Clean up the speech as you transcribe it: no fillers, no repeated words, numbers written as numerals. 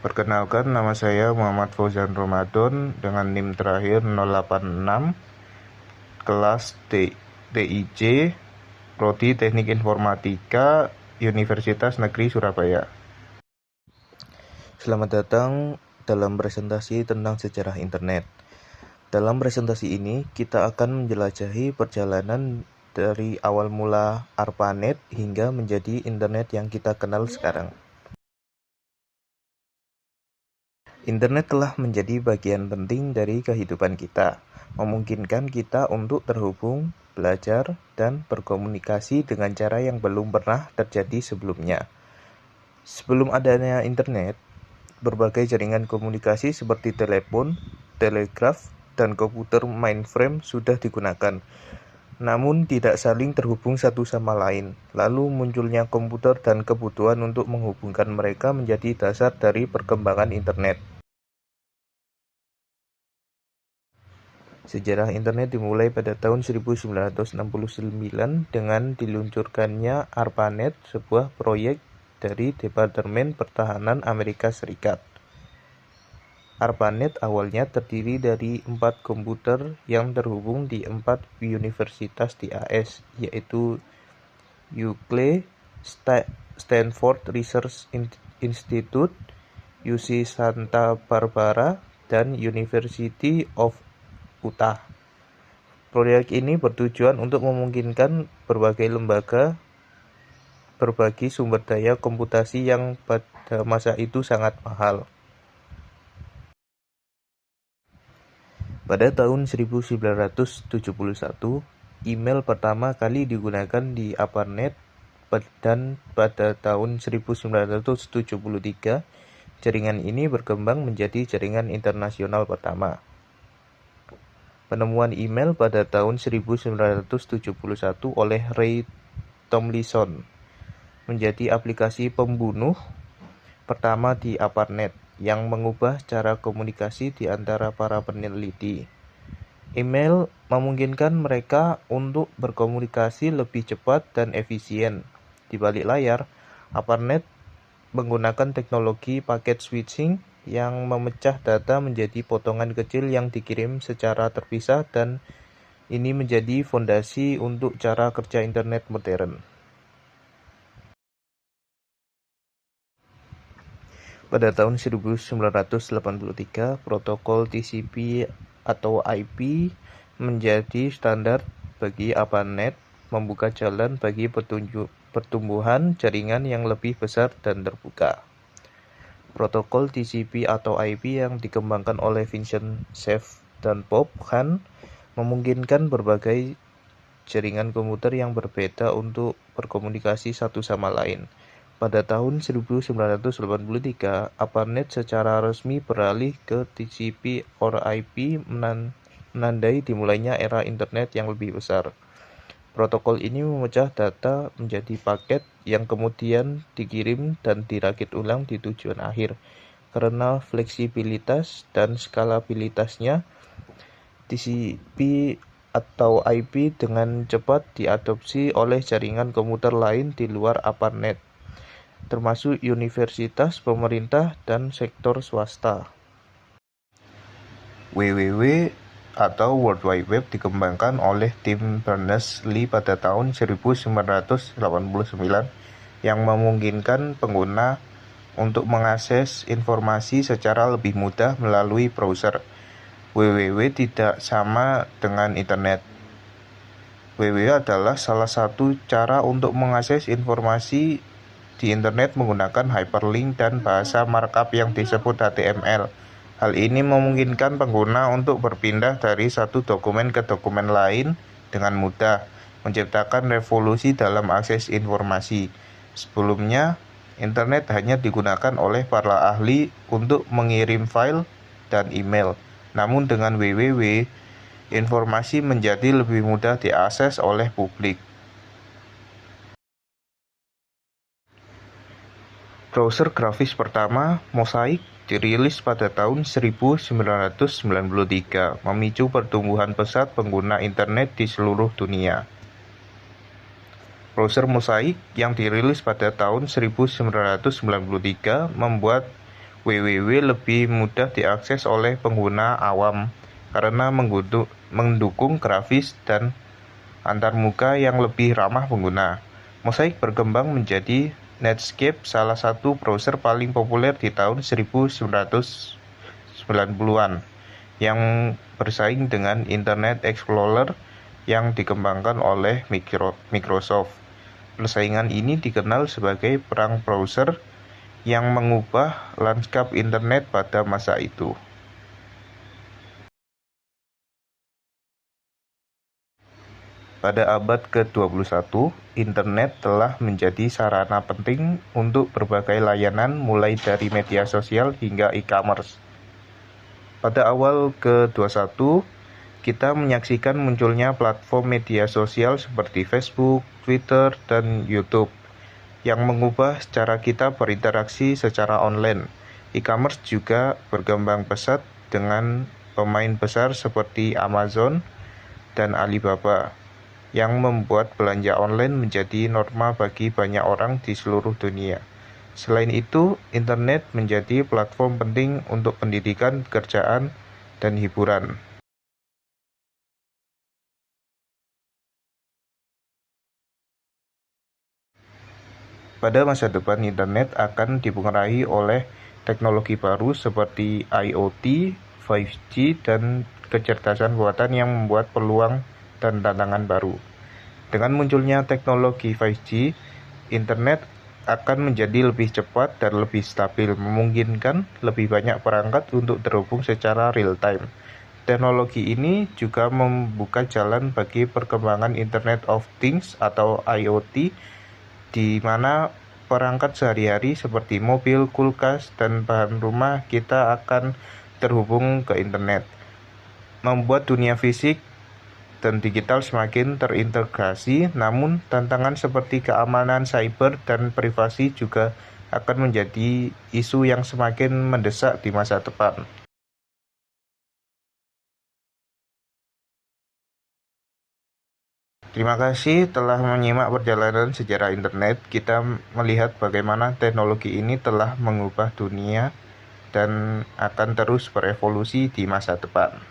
Perkenalkan, nama saya Muhammad Fauzan Ramadan dengan NIM terakhir 086, kelas TIJ, Prodi Teknik Informatika, Universitas Negeri Surabaya. Selamat datang dalam presentasi tentang sejarah internet. Dalam presentasi ini, kita akan menjelajahi perjalanan dari awal mula ARPANET hingga menjadi internet yang kita kenal sekarang. Internet telah menjadi bagian penting dari kehidupan kita, memungkinkan kita untuk terhubung, belajar, dan berkomunikasi dengan cara yang belum pernah terjadi sebelumnya. Sebelum adanya internet, berbagai jaringan komunikasi seperti telepon, telegraf, dan komputer mainframe sudah digunakan, namun tidak saling terhubung satu sama lain. Lalu munculnya komputer dan kebutuhan untuk menghubungkan mereka menjadi dasar dari perkembangan internet. Sejarah internet dimulai pada tahun 1969 dengan diluncurkannya ARPANET, sebuah proyek dari Departemen Pertahanan Amerika Serikat. ARPANET awalnya terdiri dari 4 komputer yang terhubung di 4 universitas di AS, yaitu UCLA, Stanford Research Institute, UC Santa Barbara, dan University of Utah. Proyek ini bertujuan untuk memungkinkan berbagai lembaga berbagi sumber daya komputasi yang pada masa itu sangat mahal. Pada tahun 1971, email pertama kali digunakan di ARPANET, dan pada tahun 1973, jaringan ini berkembang menjadi jaringan internasional pertama. Penemuan email pada tahun 1971 oleh Ray Tomlinson menjadi aplikasi pembunuh pertama di ARPANET yang mengubah cara komunikasi di antara para peneliti. Email memungkinkan mereka untuk berkomunikasi lebih cepat dan efisien. Di balik layar, ARPANET menggunakan teknologi paket switching yang memecah data menjadi potongan kecil yang dikirim secara terpisah, dan ini menjadi fondasi untuk cara kerja internet modern. Pada tahun 1983, protokol TCP atau IP menjadi standar bagi ARPANET, membuka jalan bagi pertumbuhan jaringan yang lebih besar dan terbuka. Protokol TCP atau IP yang dikembangkan oleh Vincent Cerf dan Bob Hahn memungkinkan berbagai jaringan komputer yang berbeda untuk berkomunikasi satu sama lain. Pada tahun 1983, ARPANET secara resmi beralih ke TCP or IP, menandai dimulainya era internet yang lebih besar. Protokol ini memecah data menjadi paket yang kemudian dikirim dan dirakit ulang di tujuan akhir. Karena fleksibilitas dan skalabilitasnya, TCP atau IP dengan cepat diadopsi oleh jaringan komputer lain di luar ARPANET, termasuk universitas, pemerintah, dan sektor swasta. WWW atau World Wide Web dikembangkan oleh Tim Berners-Lee pada tahun 1989 yang memungkinkan pengguna untuk mengakses informasi secara lebih mudah melalui browser. WWW tidak sama dengan internet. WWW adalah salah satu cara untuk mengakses informasi di internet menggunakan hyperlink dan bahasa markup yang disebut HTML. Hal ini memungkinkan pengguna untuk berpindah dari satu dokumen ke dokumen lain dengan mudah, menciptakan revolusi dalam akses informasi. Sebelumnya, internet hanya digunakan oleh para ahli untuk mengirim file dan email. Namun dengan WWW, informasi menjadi lebih mudah diakses oleh publik. Browser grafis pertama, Mosaic, dirilis pada tahun 1993, memicu pertumbuhan pesat pengguna internet di seluruh dunia. Browser Mosaic yang dirilis pada tahun 1993 membuat www lebih mudah diakses oleh pengguna awam karena mendukung grafis dan antarmuka yang lebih ramah pengguna. Mosaic berkembang menjadi Netscape, salah satu browser paling populer di tahun 1990-an, yang bersaing dengan Internet Explorer yang dikembangkan oleh Microsoft. Persaingan ini dikenal sebagai perang browser yang mengubah lanskap internet pada masa itu. Pada abad ke-21, internet telah menjadi sarana penting untuk berbagai layanan mulai dari media sosial hingga e-commerce. Pada awal ke-21, kita menyaksikan munculnya platform media sosial seperti Facebook, Twitter, dan YouTube yang mengubah cara kita berinteraksi secara online. E-commerce juga berkembang pesat dengan pemain besar seperti Amazon dan Alibaba yang membuat belanja online menjadi norma bagi banyak orang di seluruh dunia. Selain itu, internet menjadi platform penting untuk pendidikan, pekerjaan, dan hiburan. Pada masa depan, internet akan dipengaruhi oleh teknologi baru seperti IoT, 5G, dan kecerdasan buatan yang membuat peluang dan tantangan baru. Dengan munculnya teknologi 5G, internet akan menjadi lebih cepat dan lebih stabil, memungkinkan lebih banyak perangkat untuk terhubung secara real-time. Teknologi ini juga membuka jalan bagi perkembangan Internet of Things atau IoT, di mana perangkat sehari-hari seperti mobil, kulkas, dan bahan rumah kita akan terhubung ke internet, membuat dunia fisik dan digital semakin terintegrasi. Namun, tantangan seperti keamanan cyber dan privasi juga akan menjadi isu yang semakin mendesak di masa depan. Terima kasih telah menyimak perjalanan sejarah internet. Kita melihat bagaimana teknologi ini telah mengubah dunia dan akan terus berevolusi di masa depan.